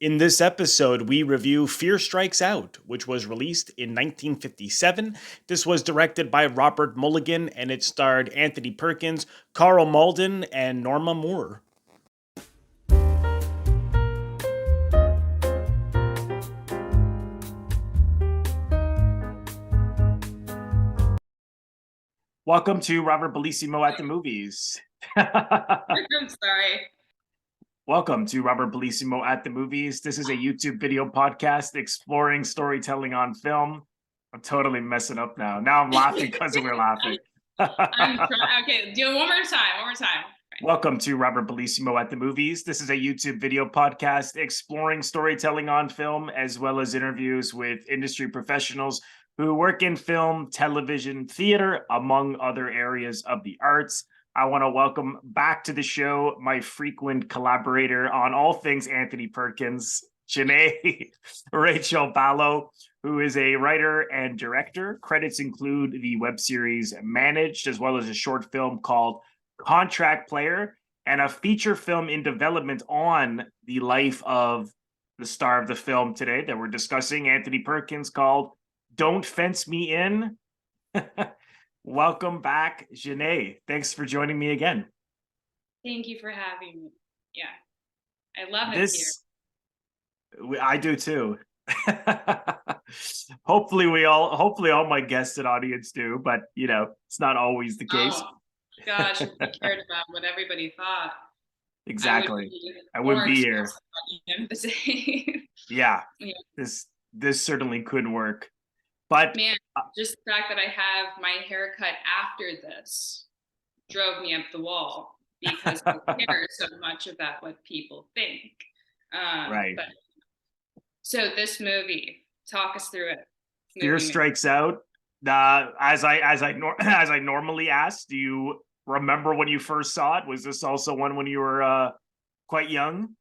In this episode, we review Fear Strikes Out, which was released in 1957. This was directed by Robert Mulligan and it starred Anthony Perkins, Karl Malden, and Norma Moore. Welcome to Robert Bellissimo at the Movies. I'm sorry. Welcome to Robert Bellissimo at the Movies. This is a YouTube video podcast exploring storytelling on film. I'm totally messing up now. Now I'm laughing because we're laughing. Okay, do it one more time. Welcome to Robert Bellissimo at the Movies. This is a YouTube video podcast exploring storytelling on film, as well as interviews with industry professionals who work in film, television, theater, among other areas of the arts. I want to welcome back to the show my frequent collaborator on all things Anthony Perkins, Janae Rachel Ballot, who is a writer and director. Credits include the web series Managed, as well as a short film called Contract Player, and a feature film in development on the life of the star of the film today that we're discussing, Anthony Perkins, called Don't Fence Me In. Welcome back, Janae. Thanks for joining me again. Thank you for having me. Yeah, I love it here. I do too. Hopefully all my guests and audience do, but it's not always the case. Oh gosh, if we cared about what everybody thought. Exactly. I wouldn't be here. Yeah. This certainly could work. But man, just the fact that I have my haircut after this drove me up the wall because I care so much about what people think. Right. So this movie, talk us through it. Fear Strikes Out. As I normally ask, do you remember when you first saw it? Was this also one when you were quite young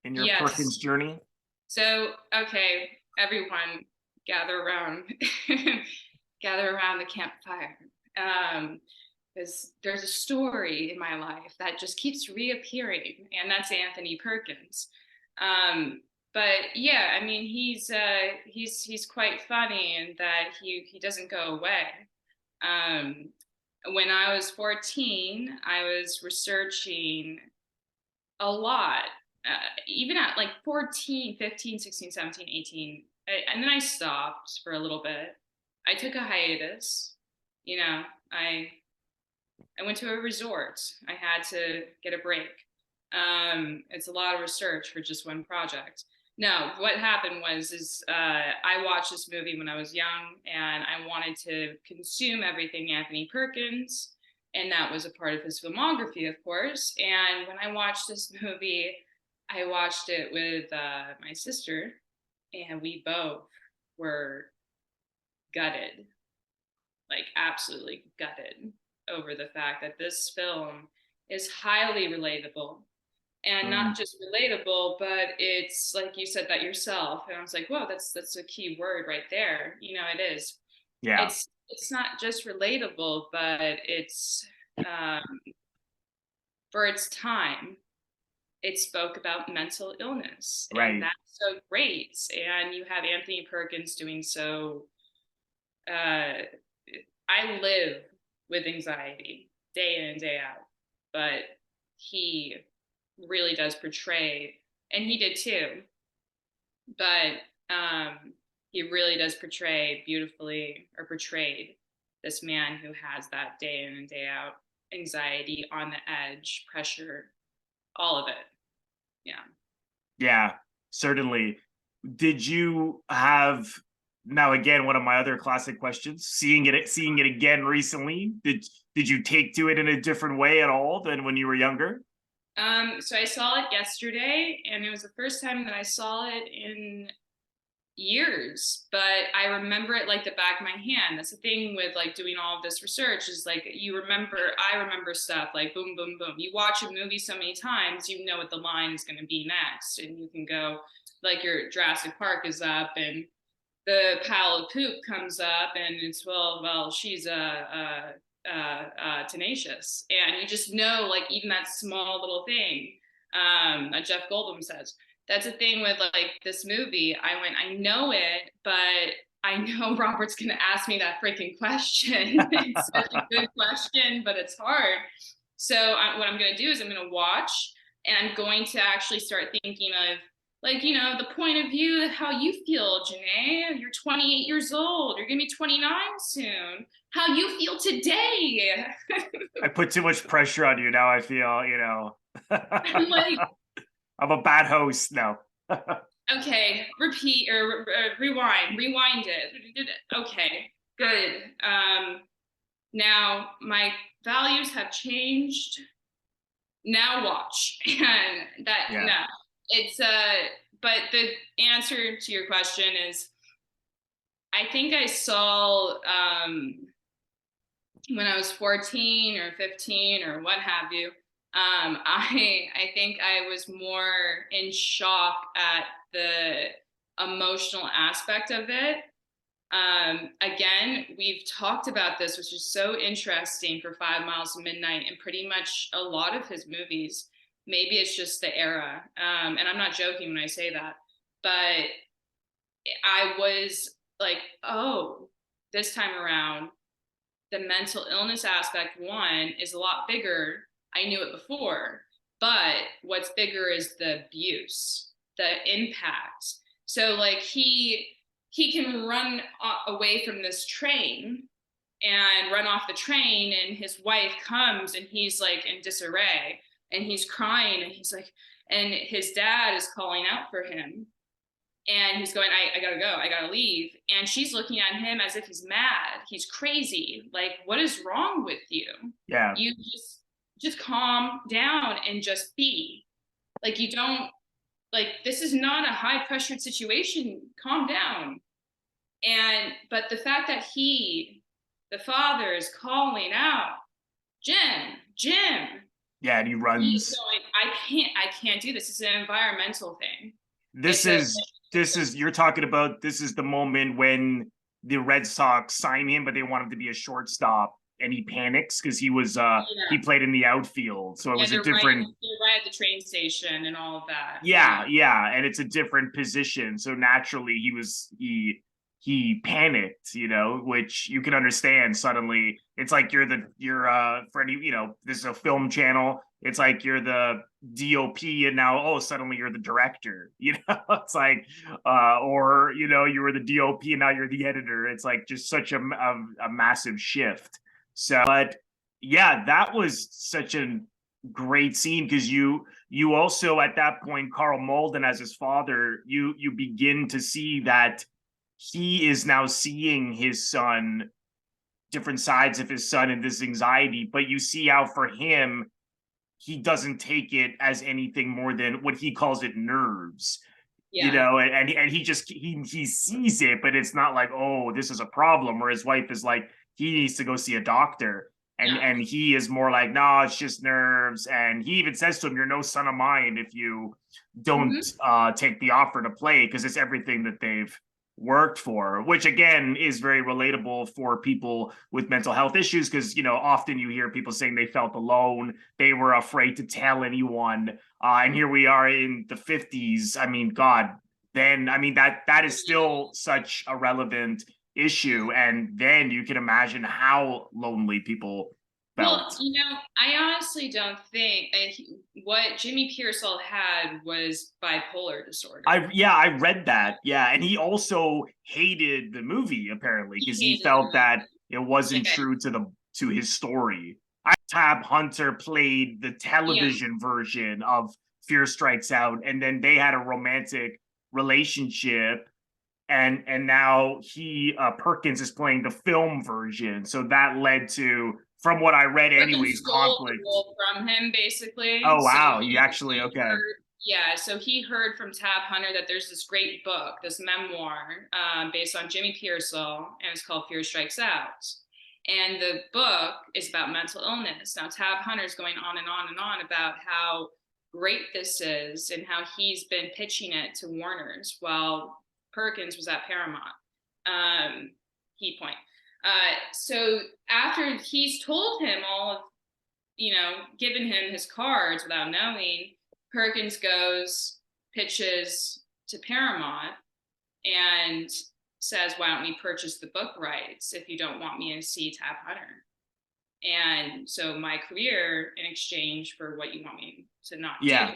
in your Perkins journey? So, okay, everyone gather around the campfire. Because there's a story in my life that just keeps reappearing, and that's Anthony Perkins. But yeah, I mean, he's quite funny in that he doesn't go away. When I was 14, I was researching a lot, even at like 14, 15, 16, 17, 18. And then I stopped for a little bit. I took a hiatus. I went to a resort. I had to get a break. It's a lot of research for just one project. No, what happened was I watched this movie when I was young, and I wanted to consume everything Anthony Perkins, and that was a part of his filmography, of course. And when I watched this movie, I watched it with my sister, and we both were gutted, like absolutely gutted, over the fact that this film is highly relatable. And not just relatable, but it's like you said that yourself. And I was like, whoa, that's a key word right there. It is. Yeah. It's not just relatable, but it's for its time, it spoke about mental illness. Right. And that's so great. And you have Anthony Perkins doing so. I live with anxiety day in and day out, but he really does portray, and he did too, but he really does portrayed this man who has that day in and day out anxiety, on the edge, pressure, all of it. Yeah, certainly. Did you have, now again, one of my other classic questions, seeing it again recently, did you take to it in a different way at all than when you were younger? So I saw it yesterday, and it was the first time that I saw it in years, but I remember it like the back of my hand. That's the thing with like doing all of this research, is like I remember stuff like boom, boom, boom. You watch a movie so many times, you know what the line is going to be next, and you can go, like your Jurassic Park is up, and the pile of poop comes up, and it's, well, she's tenacious, and you just know, like, even that small little thing that Jeff Goldblum says, that's the thing with like this movie. I know it, but I know Robert's going to ask me that freaking question. It's such a good question, but it's hard. So what I'm going to do is I'm going to watch, and I'm going to actually start thinking of, like, the point of view of how you feel, Janae. You're 28 years old. You're going to be 29 soon. How you feel today. I put too much pressure on you now. I feel, I'm like, I'm a bad host now. okay, repeat or rewind it. Okay, good. Now my values have changed. Now watch. And that, Yeah. no, it's but the answer to your question is, I think I saw when I was 14 or 15 or what have you. I think I was more in shock at the emotional aspect of it. Again, we've talked about this, which is so interesting for 5 Miles to Midnight and pretty much a lot of his movies. Maybe it's just the era. And I'm not joking when I say that, but I was like, oh, this time around, the mental illness aspect, one, is a lot bigger. I knew it before, but what's bigger is the abuse, the impact. So like he can run away from this train and run off the train, and his wife comes and he's like in disarray and he's crying and he's like, and his dad is calling out for him. And he's going, I gotta go, I gotta leave. And she's looking at him as if he's mad, he's crazy. Like, what is wrong with you? Yeah. You just calm down and just be. Like, you don't, like, this is not a high pressured situation. Calm down. But the fact that the father, is calling out, Jim. Yeah, and he He's runs. going, I can't do this. It's an environmental thing. This is you're talking about, this is the moment when the Red Sox sign him, but they want him to be a shortstop, and he panics because he played in the outfield, so it was a different. They're right at the train station and all of that. Yeah, and it's a different position, so naturally he panicked, which you can understand. Suddenly it's like you're for any, this is a film channel, it's like you're the DOP and now, oh, suddenly you're the director. It's like or you were the DOP and now you're the editor. It's like just such a massive shift. So, but yeah, that was such a great scene, because you also, at that point, Karl Malden as his father, you begin to see that he is now seeing his son, different sides of his son, and this anxiety, but you see how for him, he doesn't take it as anything more than what he calls it, nerves. And he just he sees it, but it's not like, oh, this is a problem, or his wife is like, he needs to go see a doctor. And he is more like, no, it's just nerves. And he even says to him, you're no son of mine if you don't take the offer to play, because it's everything that they've worked for, which again is very relatable for people with mental health issues, because often you hear people saying they felt alone, they were afraid to tell anyone, and here we are in the 50s. I mean, God, then, I mean, that is still such a relevant issue, and then you can imagine how lonely people felt. Well, I honestly don't think what Jimmy Pearsall had was bipolar disorder. I read that. Yeah, and he also hated the movie, apparently, because he felt that it wasn't true to his story. Tab Hunter played the television version of Fear Strikes Out, and then they had a romantic relationship, and now Perkins is playing the film version, so that led to, from what I read anyways, conflict from him, basically. Oh wow, he actually, okay. So he heard from Tab Hunter that there's this great book, this memoir, based on Jimmy Pearsall, and it's called Fear Strikes Out. And the book is about mental illness. Now, Tab Hunter's going on and on and on about how great this is and how he's been pitching it to Warner's while Perkins was at Paramount. Key point. So after he's told him all of, given him his cards without knowing, Perkins goes, pitches to Paramount and says, why don't we purchase the book rights if you don't want me to see Tab Hunter? And so my career in exchange for what you want me to not do. Yeah.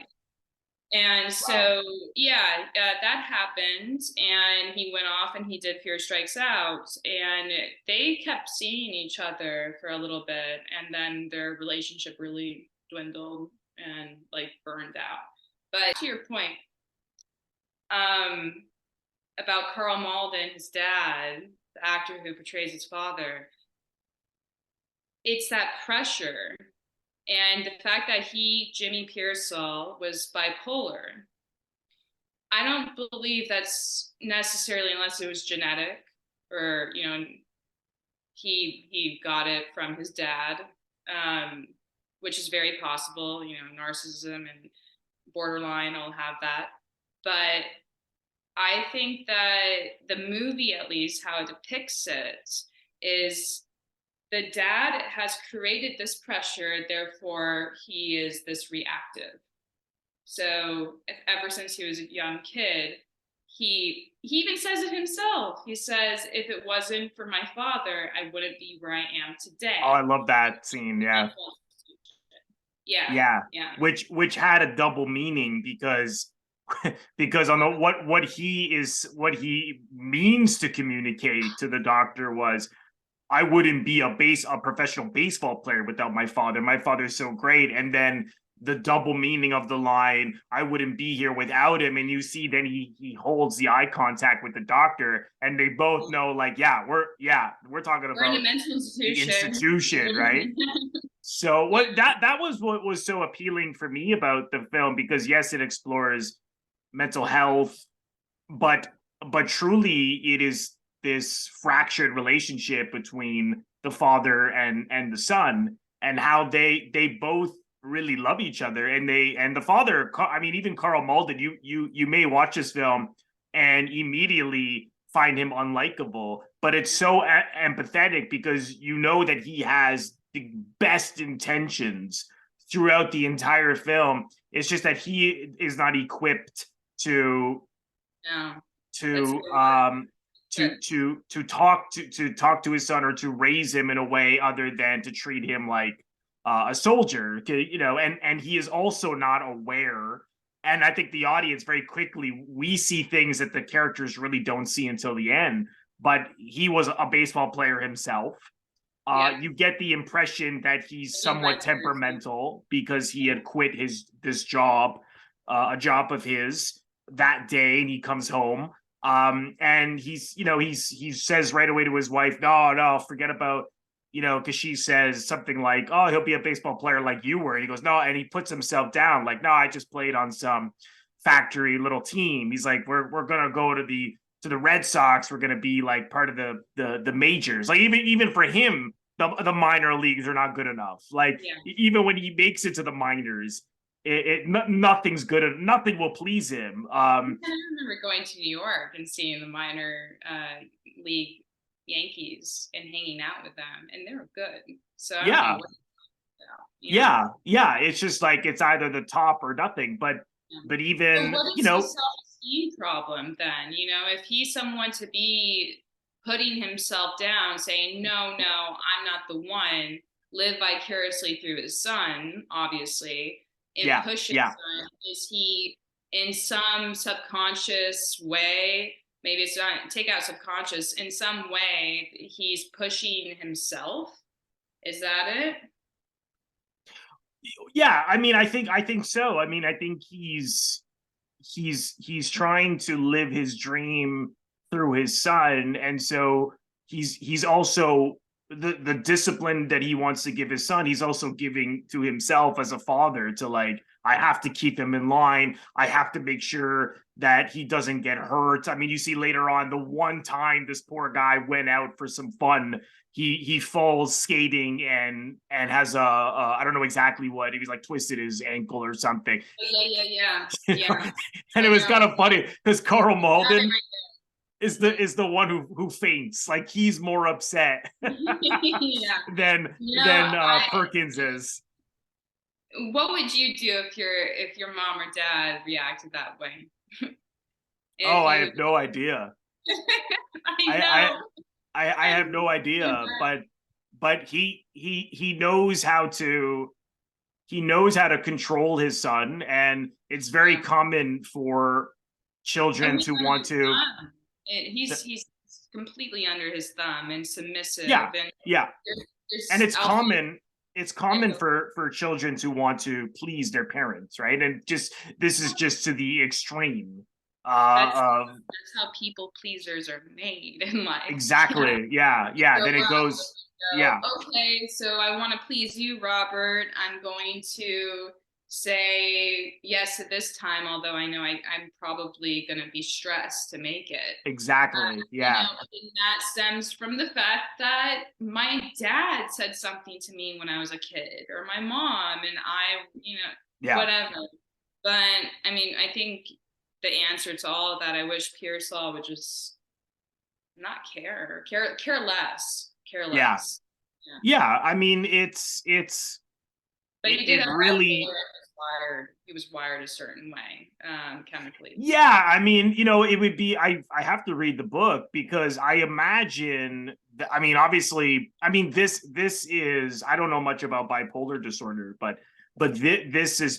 And Wow. so, yeah, that happened. And he went off and he did Fear Strikes Out. And they kept seeing each other for a little bit. And then their relationship really dwindled and like burned out. But to your point, about Karl Malden, his dad, the actor who portrays his father, it's that pressure. And the fact that Jimmy Pearsall, was bipolar, I don't believe that's necessarily, unless it was genetic or, you know, he got it from his dad, which is very possible. You know, narcissism and borderline will have that. But I think that the movie, at least how it depicts it, is the dad has created this pressure, therefore he is this reactive. So ever since he was a young kid, he even says it himself. He says, if it wasn't for my father, I wouldn't be where I am today. Oh, I love that scene. Yeah. Yeah. Yeah. Yeah. Which had a double meaning because because on the what he means to communicate to the doctor was, I wouldn't be a professional baseball player without my father. My father's so great. And then the double meaning of the line, I wouldn't be here without him. And you see then he holds the eye contact with the doctor, and they both know, like, we're talking We're in about a mental the institution. institution, right? So what that was what was so appealing for me about the film, because yes, it explores mental health, but truly it is this fractured relationship between the father and the son, and how they both really love each other. And the father, I mean, even Karl Malden, you may watch this film and immediately find him unlikable, but it's so empathetic, because you know that he has the best intentions throughout the entire film. It's just that he is not equipped to No, to um to talk to his son, or to raise him in a way other than to treat him like a soldier, you know. And he is also not aware. And I think the audience, very quickly, we see things that the characters really don't see until the end. But he was a baseball player himself. You get the impression that he's somewhat temperamental, because he had quit this job, a job of his, that day, and he comes home. And he says right away to his wife, no, forget about, because she says something like, oh, he'll be a baseball player like you were. And he goes, no, and he puts himself down, like, no, I just played on some factory little team. He's like, we're gonna go to the Red Sox. We're gonna be like part of the majors. Like, even for him, the minor leagues are not good enough. Like, even when he makes it to the minors, nothing's good. Nothing will please him. I remember going to New York and seeing the minor league Yankees and hanging out with them, and they were good. So I don't know what it's just like, it's either the top or nothing. But even, so what is the self-esteem problem then? If he's someone to be putting himself down, saying, no, I'm not the one, live vicariously through his son, obviously, and push his son, is he in some subconscious way, maybe it's not, take out subconscious, in some way he's pushing himself? Is that it? Yeah, I mean, I think so. I mean, I think he's trying to live his dream through his son, and so he's also the discipline that he wants to give his son, he's also giving to himself as a father, to, like, I have to keep him in line. I have to make sure that he doesn't get hurt. I mean, you see later on, the one time this poor guy went out for some fun, he falls skating and has I don't know exactly what, he was like twisted his ankle or something. Yeah. And it was kind of funny because Karl Malden is the one who faints. Like, he's more upset than Perkins is. What would you do if your mom or dad reacted that way? Oh, If I you, have no idea. I I know, I I I have no idea, but he knows how to control his son, and it's very yeah. common for And children he's to under want his to. thumb. He's completely under his thumb and Yeah, submissive, and yeah, and there's it's I'll be common. It's yeah, common go. for children to want to please their parents, right? And just this is just to the extreme That's of that's how people pleasers are made in life. exactly. Yeah, yeah. Grow Then it up goes. and Yeah, go, okay, so I want to please you, Robert. I'm going to say yes at this time, although I know I'm probably going to be stressed to make it. exactly. Yeah, And that stems from the fact that my dad said something to me when I was a kid, or my mom, and yeah. whatever. But I mean, I think the answer to all of that, I wish Pearsall would just not care less, care Yeah. less. Yeah. Yeah, I mean, But he did it have really. bipolar. He was wired a certain way, chemically. Yeah, I mean, it would be. I have to read the book because I imagine. I mean, obviously, I mean this is. I don't know much about bipolar disorder, this is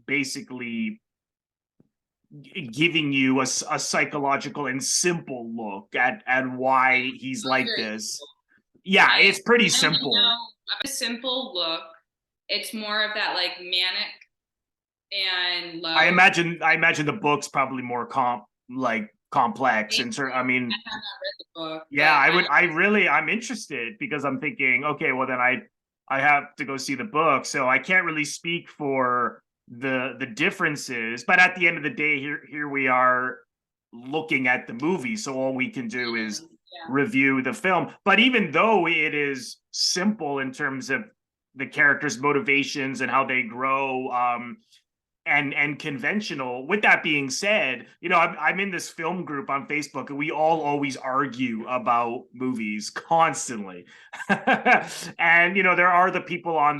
basically giving you a psychological and simple look at why he's It's like very this. simple. Yeah, I it's pretty I only simple. know a simple look. It's more of that like manic and low. I imagine the book's probably more complex Maybe and I mean, I have not read the book, yeah, but I'm interested because I'm thinking, okay, well then I have to go see the book. So I can't really speak for the differences, but at the end of the day, here we are looking at the movie. So all we can do is yeah. review the film. But even though it is simple in terms of the characters' motivations and how they grow, and conventional. With that being said, I'm in this film group on Facebook, and we all always argue about movies constantly. And there are the people on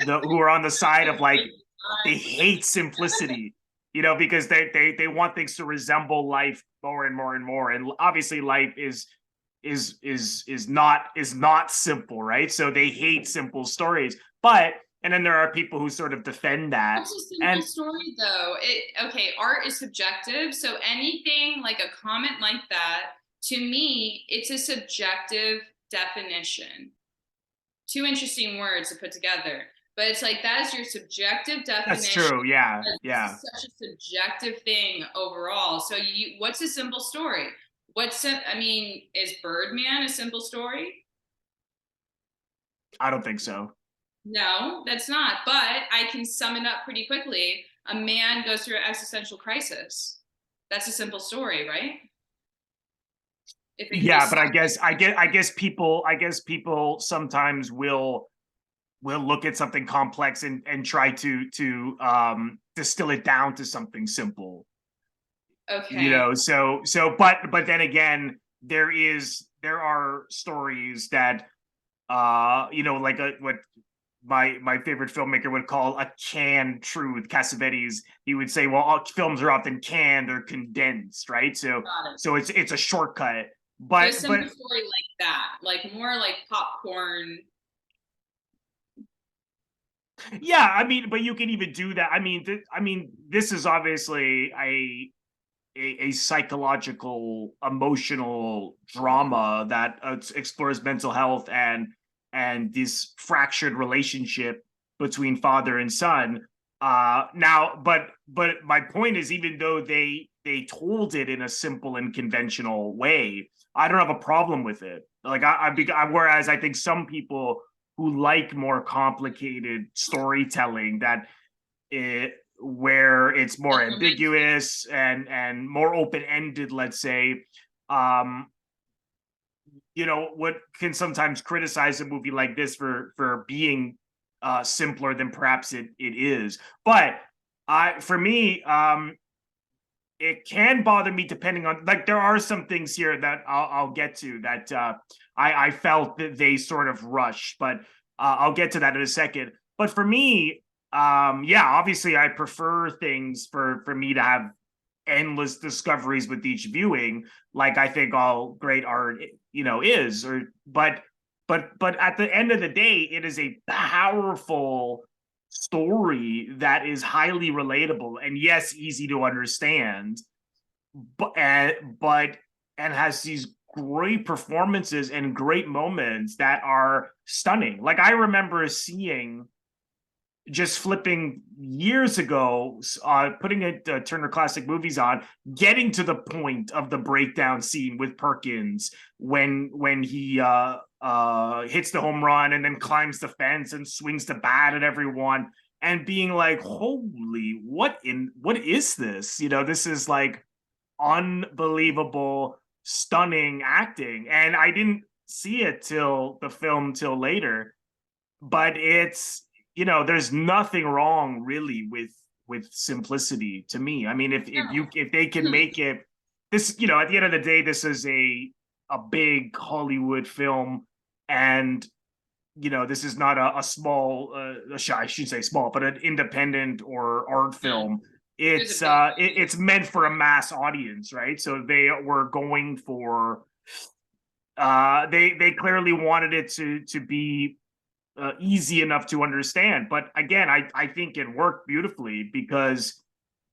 the who are on the side of like they hate simplicity, because they want things to resemble life more and more and more. And obviously, life is not simple, right? So they hate simple stories, but and then there are people who sort of defend that. It's a simple And story though. Okay, art is subjective, so anything like a comment like that, to me, it's a subjective definition. Two interesting words to put together. But it's like that is your subjective that's definition. true. Yeah. This Yeah. is such a subjective thing overall. So what's a simple story? I mean, is Birdman a simple story? I don't think so. No, that's not. But I can sum it up pretty quickly. A man goes through an existential crisis. That's a simple story, right? If it can be Yeah, but summed I guess people sometimes will look at something complex and try to distill it down to something simple. okay. But then again, there are stories that like what my favorite filmmaker would call a canned truth. Cassavetes, he would say, well, all films are often canned or condensed, right? So Got it. so it's a shortcut. So a But simple story like that, like more like popcorn. yeah, I mean, but you can even do that. I mean, this is obviously a psychological, emotional drama that explores mental health and this fractured relationship between father and son. Now, but my point is, even though they told it in a simple and conventional way, I don't have a problem with it. Like whereas I think some people who like more complicated storytelling that where it's more ambiguous and more open-ended, let's say, um what can sometimes criticize a movie like this for being simpler than perhaps it is. But for me, it can bother me depending on, like, there are some things here that I'll get to that I felt that they sort of rushed, but I'll get to that in a second. But for me, Yeah, obviously I prefer things for me to have endless discoveries with each viewing, like I think all great art, is. Or but at the end of the day, it is a powerful story that is highly relatable and, yes, easy to understand, but and has these great performances and great moments that are stunning. Like, I remember seeing, just flipping years ago, putting it Turner Classic Movies on, getting to the point of the breakdown scene with Perkins when he hits the home run and then climbs the fence and swings the bat at everyone, and being like, "Holy, what is this?" This is like unbelievable, stunning acting, and I didn't see it till later. But there's nothing wrong really with simplicity, to me. I mean, if they can No. make it, this, at the end of the day, this is a big Hollywood film, and this is not a small, I shouldn't say small, but an independent or art Yeah. film. There's a big It's meant for a mass audience, right? So they were going for, they clearly wanted it to be easy enough to understand. But again, I think it worked beautifully because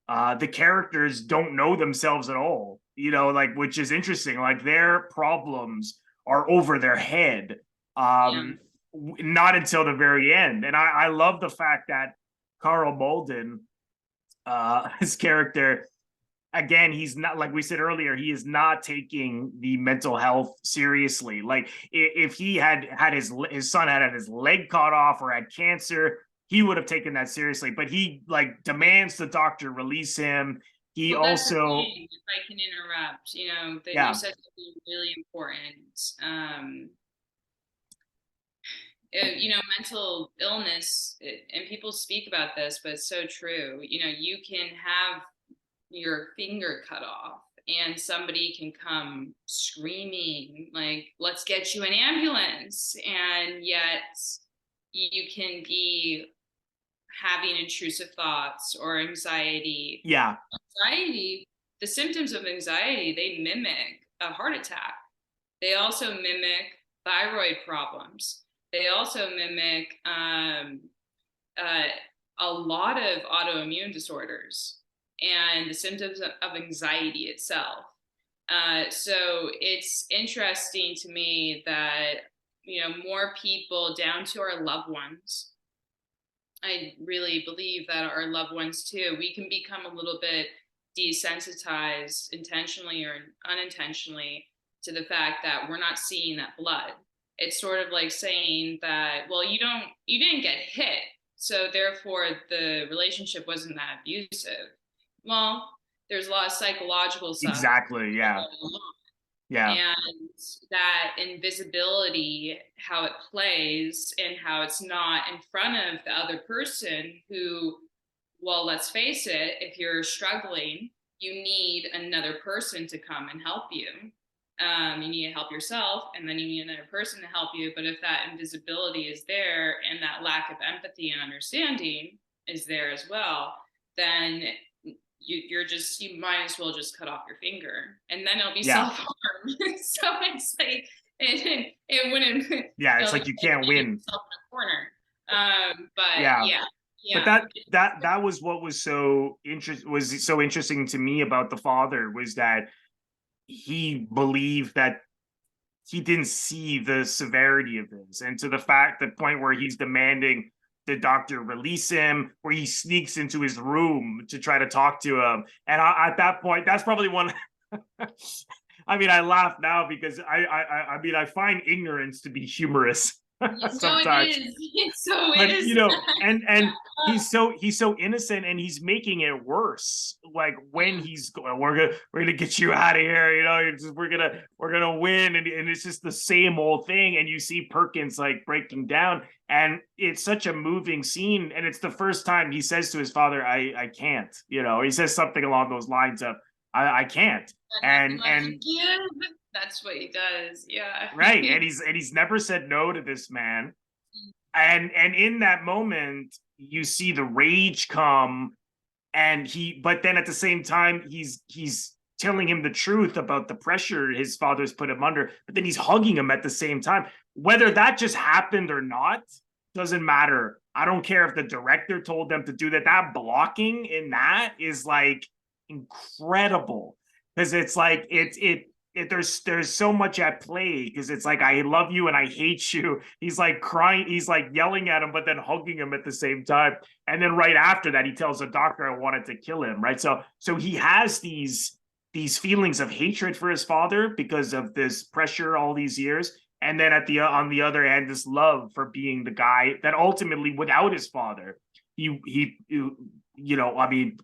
the characters don't know themselves at all, like, which is interesting. Like, their problems are over their head, yeah. not until the very end. And I love the fact that Carl Malden, his character, again, he's not, like we said earlier, he is not taking the mental health seriously. Like, if he had his son had his leg cut off or had cancer, he would have taken that seriously. But he, like, demands the doctor release him. He Well, that's the also, thing. If I can interrupt, that you yeah, said something really important. Mental illness, and people speak about this, but it's so true. You can have your finger cut off and somebody can come screaming like, let's get you an ambulance, and yet you can be having intrusive thoughts or anxiety. yeah, The symptoms of anxiety, they mimic a heart attack. They also mimic thyroid problems. They also mimic uh, a lot of autoimmune disorders and the symptoms of anxiety itself. So it's interesting to me that, more people down to our loved ones. I really believe that our loved ones too, we can become a little bit desensitized intentionally or unintentionally to the fact that we're not seeing that blood. It's sort of like saying that, well, you didn't get hit, so therefore the relationship wasn't that abusive. Well, there's a lot of psychological stuff exactly, yeah, going on, yeah, and that invisibility, how it plays and how it's not in front of the other person who, well, let's face it, if you're struggling, you need another person to come and help you. You need to help yourself, and then you need another person to help you. But if that invisibility is there and that lack of empathy and understanding is there as well, then you might as well just cut off your finger, and then it'll be yeah, self-harm. So it's like it wouldn't, yeah. It's it'll be like you can't like win. yourself in a corner. But Yeah. yeah, But yeah, that was what was so interesting to me about the father, was that he believed that he didn't see the severity of this, and to the point where he's demanding the doctor release him, where he sneaks into his room to try to talk to him. And at that point, that's probably one. I mean, I laugh now because I mean, I find ignorance to be humorous no, it sometimes. is. It so But is. and he's so innocent, and he's making it worse. Like, when Yeah, he's going, we're gonna get you out of here, we're gonna win, and it's just the same old thing. And you see Perkins, like, breaking down, and it's such a moving scene. And it's the first time he says to his father, I can't. He says something along those lines of, I can't. got nothing and left to and give. That's what he does. Yeah. right, and he's never said no to this man. and in that moment you see the rage come, and but then at the same time he's telling him the truth about the pressure his father's put him under, but then he's hugging him at the same time. Whether that just happened or not doesn't matter. I don't care if the director told them to do that. That blocking in that is like incredible, because it's like there's so much at play, because it's like, I love you and I hate you. He's like crying, he's like yelling at him, but then hugging him at the same time. And then right after that, he tells the doctor I wanted to kill him. Right. So he has these feelings of hatred for his father because of this pressure all these years. And then on the other hand, this love for being the guy that ultimately, without his father, I mean,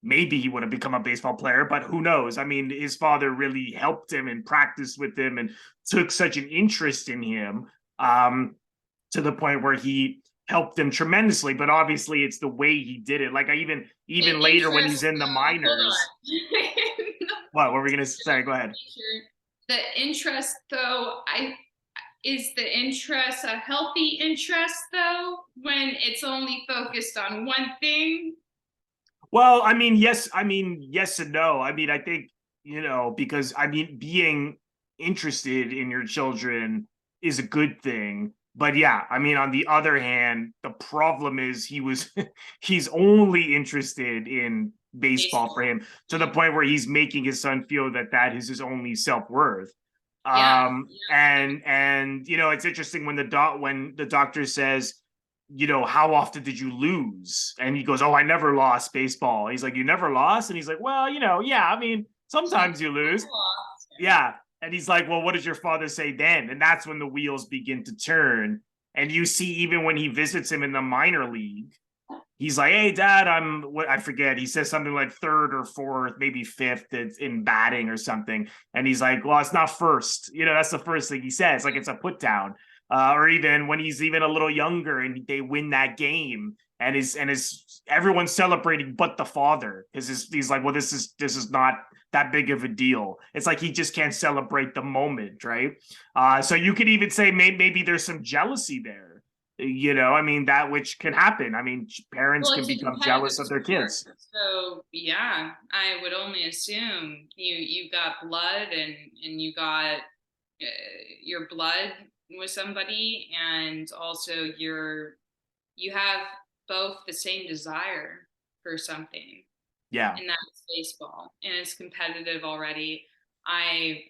maybe he would have become a baseball player, but who knows? I mean, his father really helped him and practiced with him and took such an interest in him, to the point where he helped him tremendously. But obviously, it's the way he did it. Like, even later when he's in the minors. What were we gonna say? Go ahead. The interest, though, is the interest a healthy interest, though, when it's only focused on one thing? Well, yes and no. I think, because being interested in your children is a good thing. But yeah, on the other hand, the problem is he's only interested in baseball for him, to the point where he's making his son feel that is his only self-worth. Yeah. And it's interesting when the doctor says, how often did you lose? And he goes, oh, I never lost baseball. He's like, you never lost? And he's like, well, yeah, sometimes you lose. Yeah. And he's like, well, what does your father say then? And that's when the wheels begin to turn. And you see, even when he visits him in the minor league, he's like, hey, Dad, I forget. He says something like third or fourth, maybe fifth in batting or something. And he's like, well, it's not first. That's the first thing he says. Like, it's a put down. Or even when he's even a little younger and they win that game, and everyone's celebrating but the father, because he's like, well, this is not that big of a deal. It's like he just can't celebrate the moment, right? So you could even say maybe there's some jealousy there. That which can happen. Parents can become jealous of their kids. So yeah, I would only assume you got blood, and you got your blood with somebody, and also you have both the same desire for something. Yeah. And that's baseball, and it's competitive already. I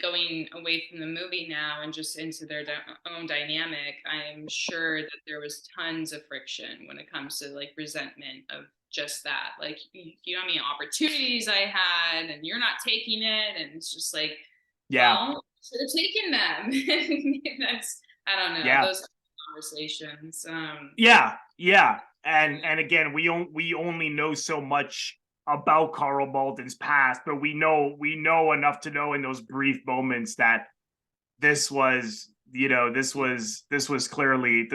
going away from the movie now and just into their own dynamic, I'm sure that there was tons of friction when it comes to like resentment of just that. Like, how many opportunities I had, and you're not taking it, and it's just like, yeah, well, should have taken them. That's, I don't know, yeah, those conversations. yeah. And again, we only know so much about Karl Malden's past, but we know enough to know in those brief moments that this was clearly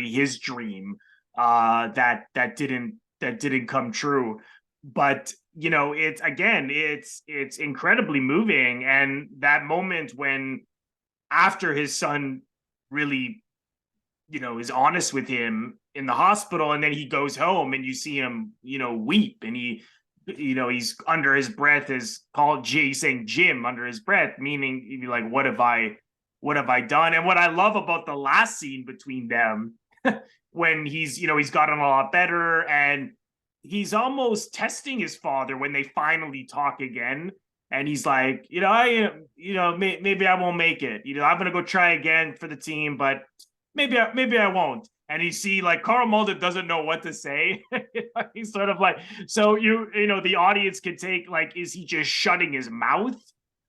his dream, that didn't come true. But it's incredibly moving. And that moment when, after his son really is honest with him in the hospital, and then he goes home and you see him weep, and he's under his breath is called he's saying Jim under his breath, meaning he'd be like, what have I done? And what I love about the last scene between them, when he's gotten a lot better, and he's almost testing his father when they finally talk again. And he's like, maybe I won't make it. I'm gonna go try again for the team, but maybe I won't. And you see, like, Karl Malden doesn't know what to say. He's sort of like, so the audience can take, like, is he just shutting his mouth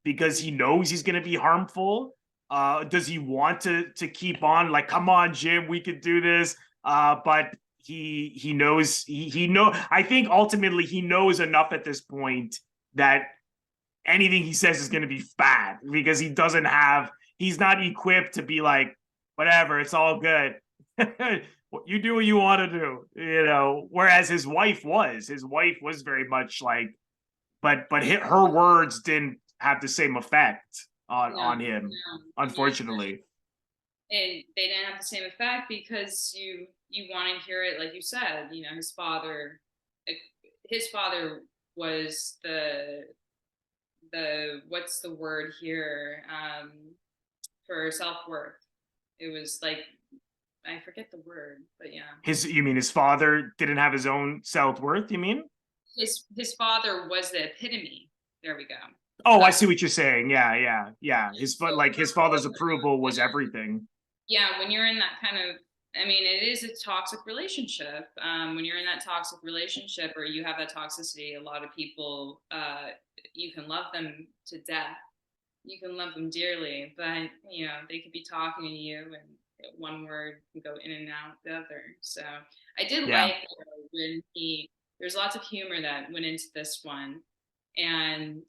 because he knows he's going to be harmful? Does he want to keep on? Like, come on, Jim, we could do this. But he knows I think ultimately he knows enough at this point that anything he says is going to be bad, because he's not equipped to be like, whatever, it's all good. You do what you want to do, whereas his wife was very much like, but her words didn't have the same effect on him, unfortunately. and they didn't have the same effect because you want to hear it, like you said, you know, his father was the what's the word here, for self-worth. It was like, I forget the word, but yeah. You mean his father didn't have his own self-worth, you mean? His father was the epitome. There we go. Oh, I Of see what you're saying. Yeah, yeah, yeah. so Like his father's approval when was everything. yeah, when you're in that kind of, I mean, it is a toxic relationship. When you're in that toxic relationship or you have that toxicity, a lot of people, you can love them to death. You can love them dearly, but you know they could be talking to you, and one word can go in and out the other. So I did Yeah. like when there's lots of humor that went into this one, and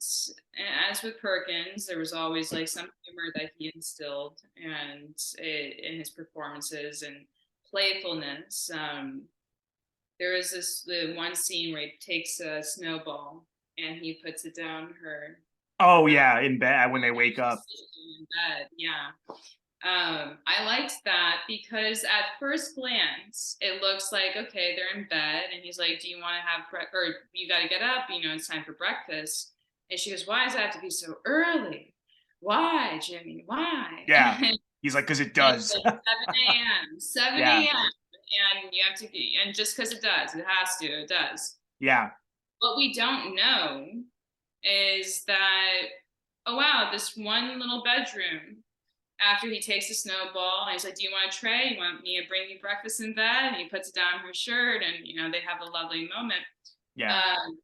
as with Perkins, there was always like some humor that he instilled, and in his performances and playfulness. There was the one scene where he takes a snowball and he puts it down her. Oh yeah, in bed when they wake up. In bed, yeah. I liked that because at first glance, it looks like, okay, they're in bed, and he's like, "Do you want to have or you got to get up? You know, it's time for breakfast." And she goes, "Why does it have to be so early? Why, Jimmy? Why?" Yeah. He's like, because it And it's does. like 7 a.m., 7 Yeah. a.m., and you have to be, and just because it does, it has to, it does. Yeah. What we don't know is that, oh wow, this one little bedroom, after he takes the snowball and he's like, "Do you want a tray? You want me to bring you breakfast in bed?" And he puts it down her shirt, and you know they have a lovely moment. Yeah. Um,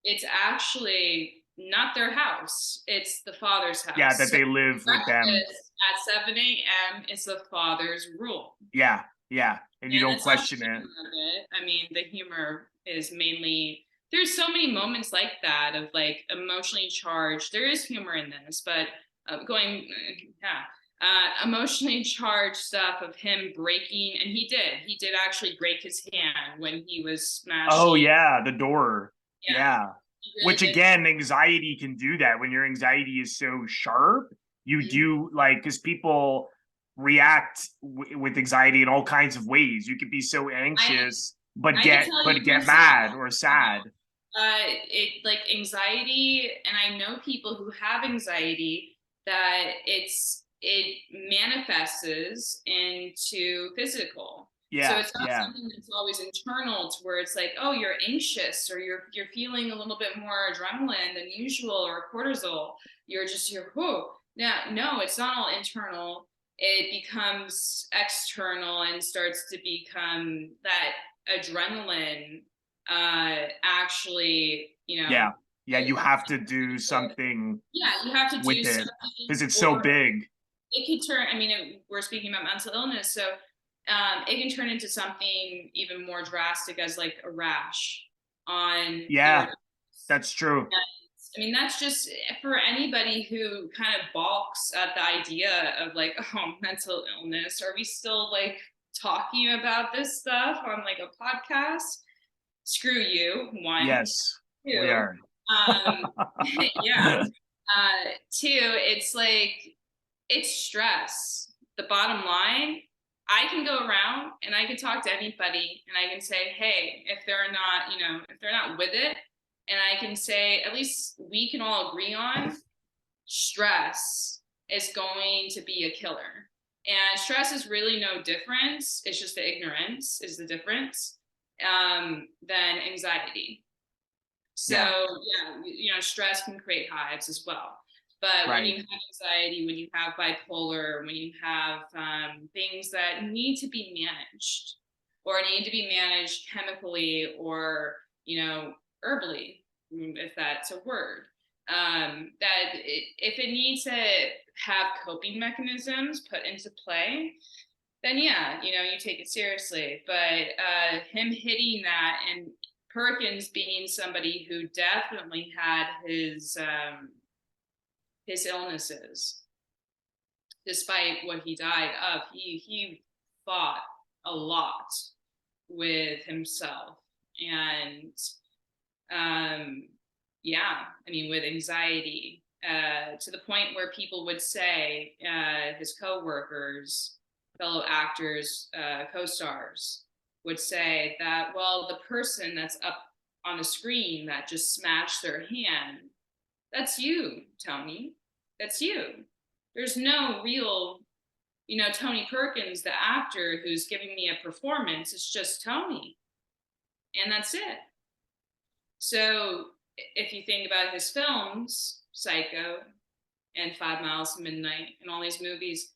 it's actually not their house; it's the father's Yeah. house. That So they live with them. breakfast at 7 a.m. is the father's rule, Yeah. Yeah. And you and don't that's not question the it. humor of it. I mean, the humor is mainly, there's so many moments like that of like emotionally charged. There is humor in this, but going, yeah, emotionally charged stuff of him breaking, and he did actually break his hand when he was Oh smashing. yeah, the door. Yeah, Yeah. he really Which did. again, anxiety can do that when your anxiety is so sharp. You Mhm. do like because people react with anxiety in all kinds of ways. You could be so I anxious, I could tell but you get myself. mad or sad. It like anxiety, and I know people who have anxiety that it manifests into physical. So Yeah, it's not yeah, something that's always internal to where it's like, oh, you're anxious or you're feeling a little bit more adrenaline than usual or cortisol. You're whoo. No, it's not all internal. It becomes external and starts to become that adrenaline, actually, you know, yeah, yeah. You have to do something yeah, you have to do with it because something, it's so or big. it could turn, I mean, we're speaking about mental illness, so it can turn into something even more drastic as like a rash on your, Yeah, that's true. I mean, that's just for anybody who kind of balks at the idea of like, oh, mental illness. Are we still like talking about this stuff on like a podcast? Screw you, one. Yes, we Two, are. yeah. Two, it's like, it's stress. The bottom line, I can go around and I can talk to anybody and I can say, hey, if they're not, you know, if they're not with it, and I can say, at least we can all agree on stress is going to be a killer. And stress is really no difference. It's just the ignorance is the difference, than anxiety. So Yeah, yeah, you know, stress can create hives as well. But when you right. have anxiety, when you have bipolar, when you have things that need to be managed, or need to be managed chemically, or you know, herbally, if that's a word, if it needs to have coping mechanisms put into play, then yeah, you know, you take it seriously. But him hitting that, and Perkins being somebody who definitely had his illnesses, despite what he died of, he fought a lot with himself, and um, yeah, I mean, with anxiety, to the point where people would say, his coworkers, fellow actors, co-stars, would say that, well, the person that's up on the screen that just smashed their hand, that's you, Tony. That's you. There's no real, Tony Perkins, the actor who's giving me a performance. It's just Tony. And that's it. So if you think about his films, Psycho and 5 Miles to Midnight and all these movies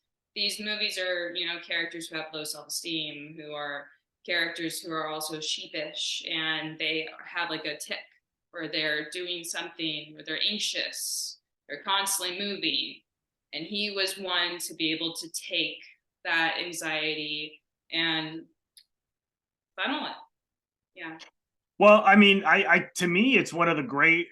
are, characters who have low self-esteem, who are characters who are also sheepish, and they have like a tick, or they're doing something, or they're anxious, they're constantly moving. And he was one to be able to take that anxiety and funnel it. Yeah. Well, I mean, I to me, it's one of the great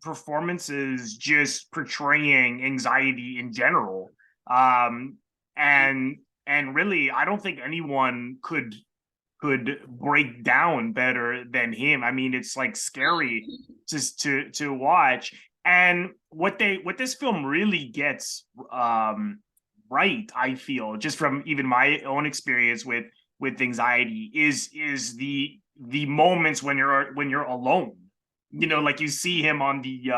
performances, just portraying anxiety in general. Um, and really, I don't think anyone could break down better than him. I mean, it's like scary just to watch. And what this film really gets right, I feel, just from even my own experience with anxiety, is the moments when you're alone. Like you see him on the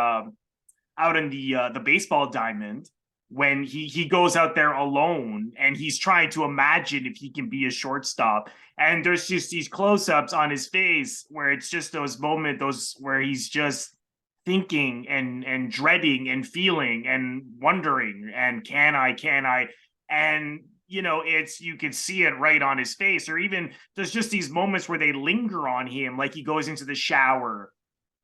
out in the baseball diamond, when he goes out there alone and he's trying to imagine if he can be a shortstop, and there's just these close-ups on his face where it's just those moments, those where he's just thinking and dreading and feeling and wondering, and can I, and it's, you can see it right on his face. Or even there's just these moments where they linger on him, like he goes into the shower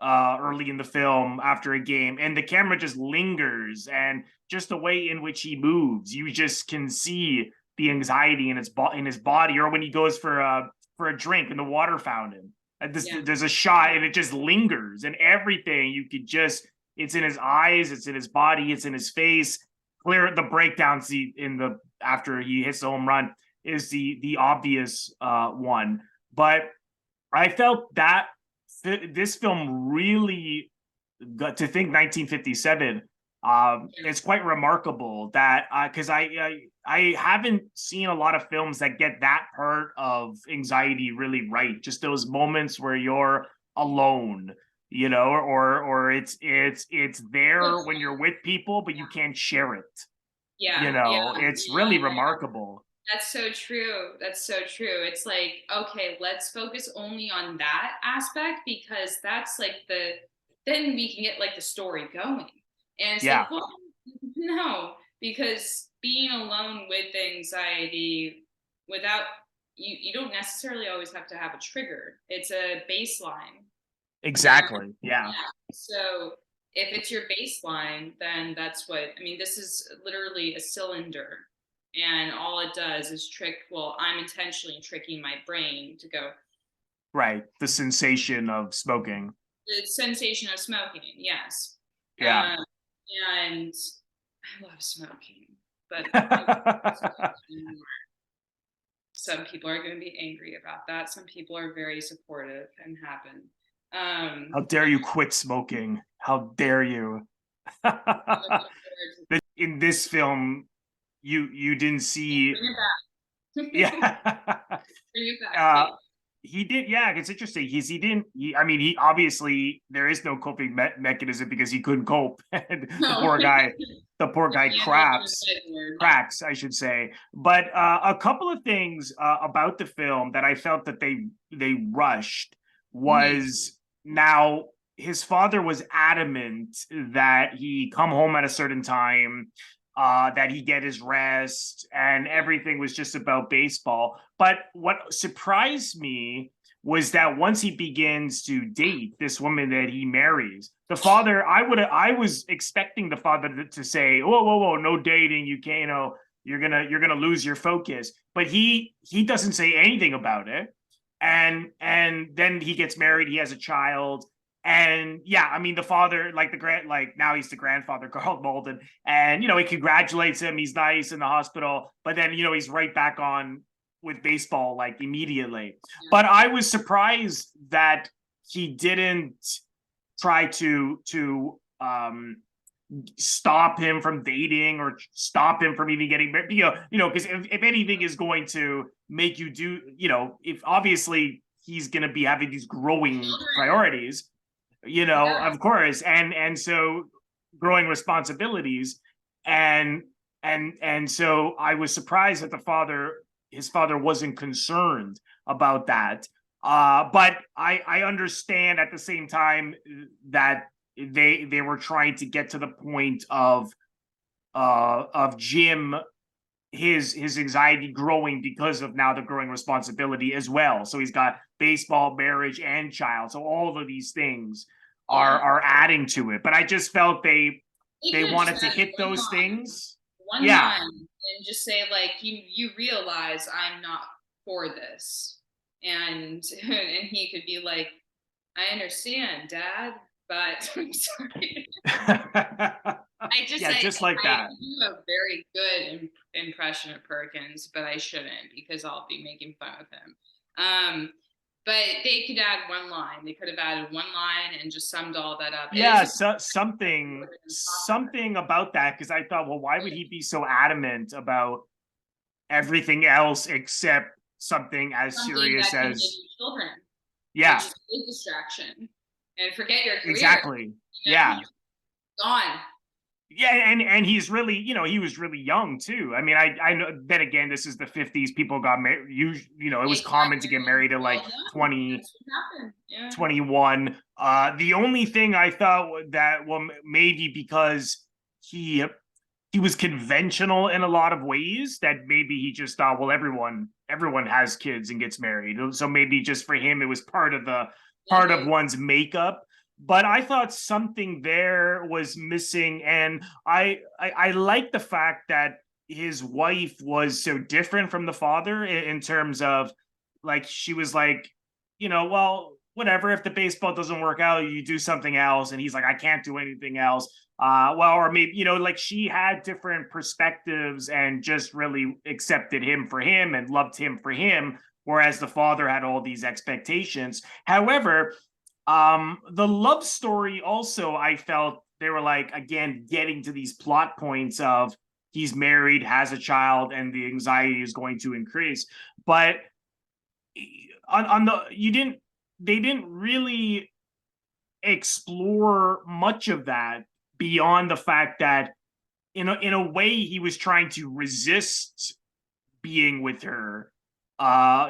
early in the film after a game, and the camera just lingers, and just the way in which he moves, you just can see the anxiety in his body. Or when he goes for a drink in the water fountain, there's a shot and it just lingers, and everything, you could just, it's in his eyes, it's in his body, it's in his face. Clear the breakdown scene after he hits the home run is the obvious one, but I felt that this film really got to think 1957. It's quite remarkable that because I haven't seen a lot of films that get that part of anxiety really right. Just those moments where you're alone, or it's there when you're with people, but you can't share it. It's really remarkable. That's so true. That's so true. It's like, okay, let's focus only on that aspect, because that's like then we can get like the story going. And it's Yeah. like, well, no, because being alone with anxiety, without, you don't necessarily always have to have a trigger. It's a baseline. Exactly. Yeah. So if it's your baseline, then that's what, I mean, this is literally a cylinder. And all it does is I'm intentionally tricking my brain to go. Right. The sensation of smoking. The sensation of smoking, yes. Yeah. And I love smoking, but some people are going to be angry about that. Some people are very supportive and have been. How dare you quit smoking? How dare you? In this film, you didn't see. Yeah. He did. Yeah, it's interesting. He didn't. I mean, he obviously, there is no coping mechanism because he couldn't cope. The poor guy cracks, I should say. But a couple of things about the film that I felt that they rushed was, now his father was adamant that he come home at a certain time, that he get his rest, and everything was just about baseball. But what surprised me was that once he begins to date this woman that he marries, the father, I was expecting the father to say, whoa, no dating, you can't, you're gonna lose your focus. But he doesn't say anything about it. And then he gets married, he has a child. And yeah, I mean, the father, like now he's the grandfather, Karl Malden, and he congratulates him. He's nice in the hospital, but then he's right back on with baseball like immediately. But I was surprised that he didn't try to stop him from dating or stop him from even getting married. Because if anything is going to make you do, if obviously he's going to be having these growing Children. priorities, Yeah. of course, and so growing responsibilities, and so I was surprised that his father wasn't concerned about that. But I understand at the same time that they were trying to get to the point of Jim, his anxiety growing because of now the growing responsibility as well. So he's got baseball, marriage, and child. So all of these things Yeah. are adding to it. But I just felt He they could have just wanted to had hit one those line, things. one Yeah, line, and just say like, you realize I'm not for this, and and he could be like, I understand, Dad, but I'm sorry. yeah, just like I that. do a very good impression of Perkins, but I shouldn't because I'll be making fun of him. But they could add one line. They could have added one line and just summed all that up. It is Yeah, a so something about that, because I thought, well, why would he be so adamant about everything else except something as something serious that can give as, you children, which yeah, is a big distraction. And forget your career. exactly. You know, Yeah. gone. Yeah, and he's really, he was really young too. I mean, I know, then again, this is the 50s. People got married, it was common to Exactly. get married at like Well done. 20, That's what happened. Yeah. 21. The only thing I thought that, well, maybe because he he was conventional in a lot of ways, that maybe he just thought, well, everyone has kids and gets married, so maybe just for him it was part of Mm-hmm. one's makeup. But I thought something there was missing, and I like the fact that his wife was so different from the father in terms of, like, she was like, well, whatever, if the baseball doesn't work out, you do something else. And he's like, I can't do anything else. Well, or maybe, like, she had different perspectives and just really accepted him for him and loved him for him, whereas the father had all these expectations. However, the love story also, I felt they were, like, again, getting to these plot points of he's married, has a child, and the anxiety is going to increase. But on the you didn't they didn't really explore much of that, beyond the fact that in a way he was trying to resist being with her.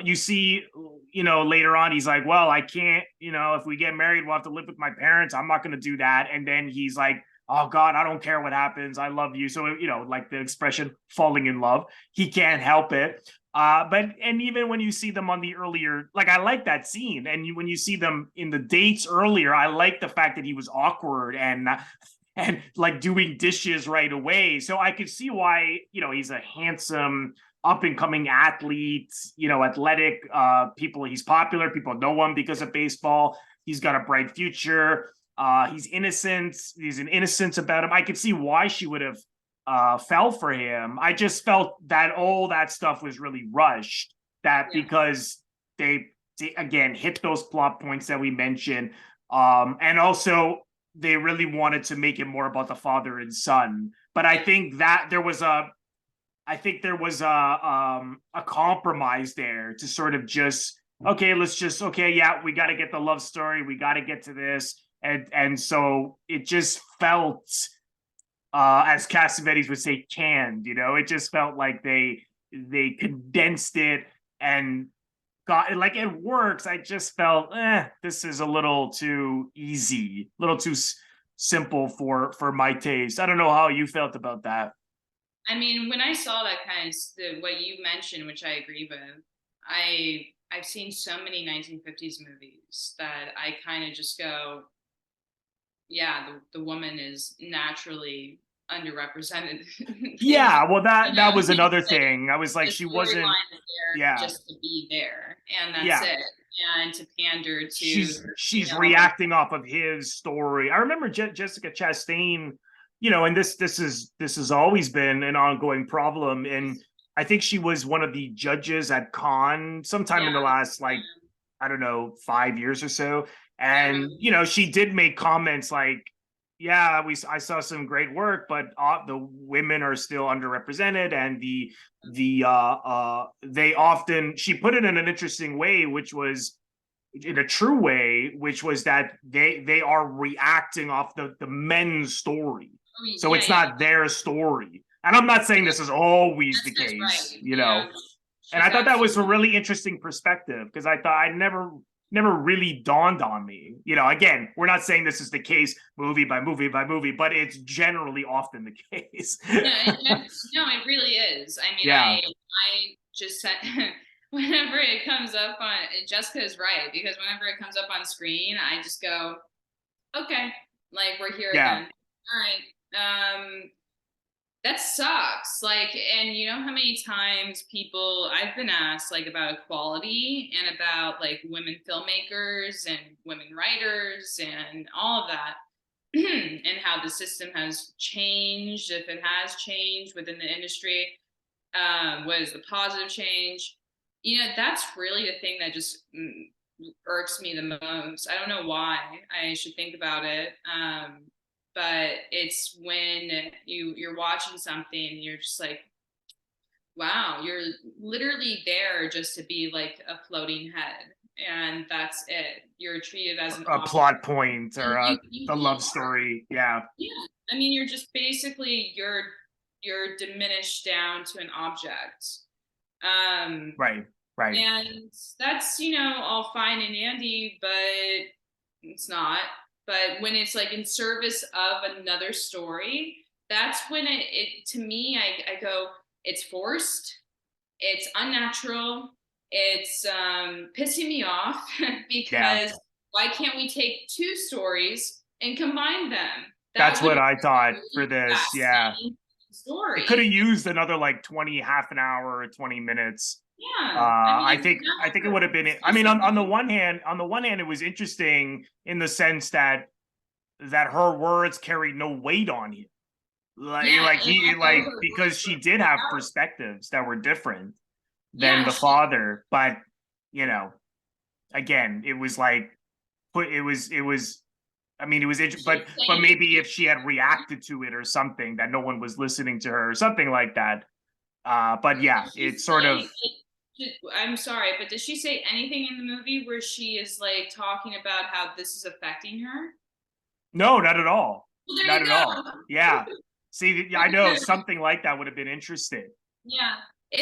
You see, later on he's like, well, I can't, if we get married, we'll have to live with my parents. I'm not going to do that. And then he's like, oh God, I don't care what happens, I love you. So, like the expression falling in love, he can't help it. And even when you see them on the earlier, like, I like that scene. And when you see them in the dates earlier, I like the fact that he was awkward and like doing dishes right away. So I could see why, he's a handsome up and coming athlete, athletic, people, he's popular, people know him because of baseball. He's got a bright future. He's innocent. He's an innocence about him. I could see why she would have fell for him. I just felt that all that stuff was really rushed. That Yeah. because they again hit those plot points that we mentioned, and also they really wanted to make it more about the father and son. But I think that there was a compromise there to sort of just, okay, let's just, okay, yeah, we got to get the love story, we got to get to this, and so it just felt, as Cassavetes would say, canned. It just felt like they condensed it and got, like, it works. I just felt, this is a little too easy, a little too simple for my taste. I don't know how you felt about that. I mean, when I saw that kind of what you mentioned, which I agree with, I've seen so many 1950s movies that I kind of just go, yeah, the woman is naturally underrepresented. Yeah, well, that was another It's like thing. I was like, the she wasn't. storyline is there Yeah, just to be there, and that's yeah. it, and to pander to She's reacting off of his story. I remember Jessica Chastain, and this has always been an ongoing problem. And I think she was one of the judges at Cannes sometime yeah, in the last, like, I don't know, 5 years or so. yeah, I remember. And she did make comments like, yeah, I saw some great work, but the women are still underrepresented, and they often, she put it in an interesting way, which was in a true way, which was that they are reacting off the men's story. I mean, So yeah, it's yeah. not their story. And I'm not saying this is always the Jessica's case, right. you know. Yeah, And she's I thought that was a absolutely. really interesting perspective, because I thought I never really dawned on me. You know, again, we're not saying this is the case movie by movie by movie, but it's generally often the case. Yeah, no, it really is. I mean, Yeah. I just said whenever it comes up on Jessica is right because whenever it comes up on screen, I just go, okay, like we're here Yeah. again. All right. That sucks. Like, and you know how many times people I've been asked like about equality and about like women filmmakers and women writers and all of that. And how the system has changed, if it has changed within the industry, what is the positive change? You know, that's really the thing that just irks me the most. I don't know why. I should think about it. But it's when you're watching something and you're just like, wow, you're literally there just to be like a floating head, and that's it. You're treated as an A object. plot point or You a really love are. story. Yeah. Yeah. I mean, you're just basically you're diminished down to an object. Um Right. Right. and that's, you know, all fine and dandy, but it's not. But when it's like in service of another story, that's when it to me I go, it's forced, it's unnatural, it's pissing me off Yeah. because why can't we take two stories and combine them? That That's would what I thought for really this. that Yeah. same It could have story. used another like 20, half an hour or 20 minutes. Yeah, I mean, I it's think an it would hour, have been, I mean, especially. on the one hand, it was interesting in the sense that her words carried no weight on him. Yeah, and also her Because words she were did have out. perspectives that were different than Yeah, the she. father, but you know, again, it was like it was, I mean, it was She's but saying maybe if she had reacted to it or something, that no one was listening to her or something like that. But yeah, did she it's sort say of, like, I'm sorry, but does she say anything in the movie where she is like talking about how this is affecting her? no, not at all. Well, there Not you at all. go. Yeah. See, I know something like that would have been interesting. Yeah. I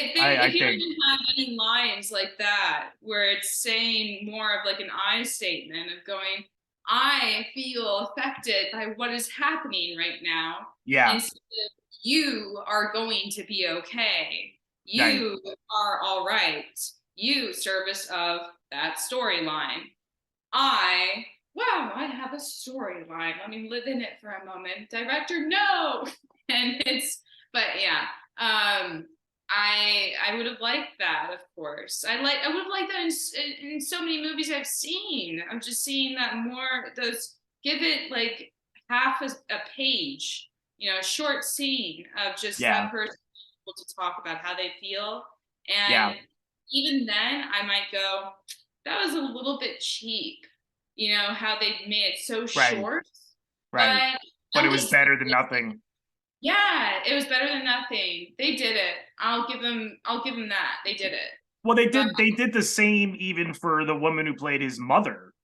If you don't think. even have any lines like that where it's saying more of like an I statement of going, I feel affected by what is happening right now, Yeah. instead of you are going to be okay. Right. You are all right. You service of that storyline. Wow, I have a storyline. Let me live in it for a moment. Director, no. And it's, but yeah, I would have liked that, of course. I would have liked that in so many movies I've seen. I'm just seeing that more. Those give it like half a page, you know, a short scene of just Yeah. that person able to talk about how they feel, and Yeah. even then, I might go, that was a little bit cheap. You know how they made it so Right. short, Right. but But it at was least better than nothing. yeah, it was better than nothing. They did it. I'll give them that. They did it. Well, But they did the same even for the woman who played his mother.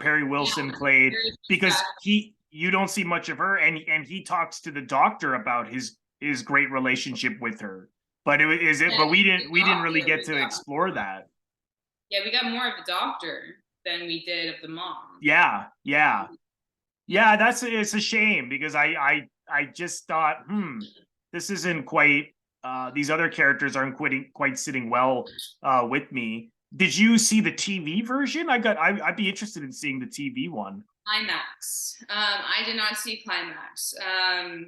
Perry yeah, Wilson played, very because distracting. you don't see much of her, and he talks to the doctor about his great relationship with her. But Yeah, the we didn't really doctor get we to got. explore that. Yeah, we got more of the doctor than we did of the mom. Yeah, yeah. Yeah. Yeah, that's, it's a shame, because I just thought, this isn't quite, these other characters aren't quite sitting well with me. Did you see the TV version? I'd be interested in seeing the TV one. Climax. I did not see Climax. I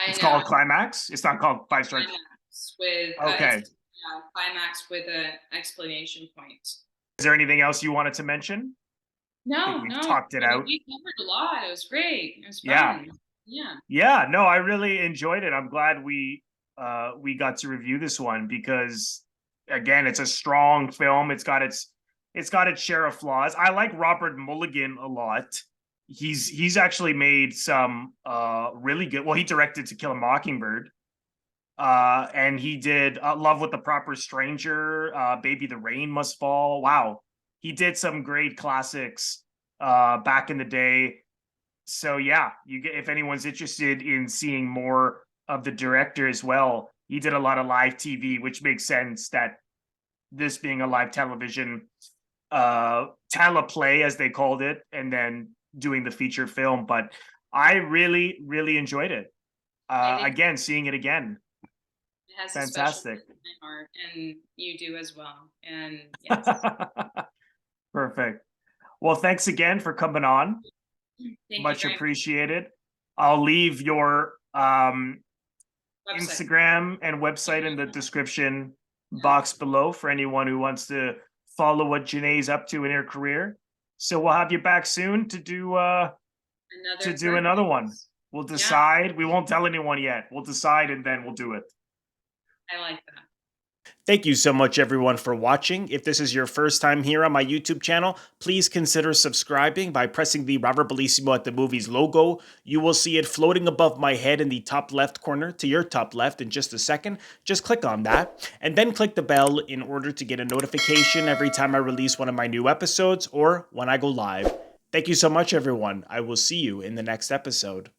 It's know called Climax. It's not called Five Strikes. Climax with Okay. it's Climax with an explanation point. Is there anything else you wanted to mention? I think No, we've no, talked it out. we covered a lot. It was great. It was Yeah. fun. Yeah. Yeah, no, I really enjoyed it. I'm glad we got to review this one, because again, it's a strong film. It's got its share of flaws. I like Robert Mulligan a lot. he's actually made some really good. Well, he directed To Kill a Mockingbird, and he did Love with the Proper Stranger, Baby the Rain Must Fall. Wow, he did some great classics back in the day. So yeah, you get, if anyone's interested in seeing more of the director as well, he did a lot of live TV, which makes sense that this being a live television teleplay as they called it, and then doing the feature film. But I really, really enjoyed it. I think Again, seeing it again. it has a special Fantastic. place in my heart, and you do as well. And yes, Perfect. Well, thanks again for coming on. thank you Much very much. appreciated. I'll leave your Website. Instagram and website in the description box below for anyone who wants to follow what Janae's up to in her career. So we'll have you back soon to do Another another one. Perkins. We'll Yeah, decide. We won't tell anyone yet. We'll decide and then we'll do it. I like that. Thank you so much, everyone, for watching. If this is your first time here on my YouTube channel, please consider subscribing by pressing the Robert Bellissimo at the Movies logo. You will see it floating above my head in the top left corner to your top left in just a second. Just click on that, and then click the bell in order to get a notification every time I release one of my new episodes or when I go live. Thank you so much, everyone. I will see you in the next episode.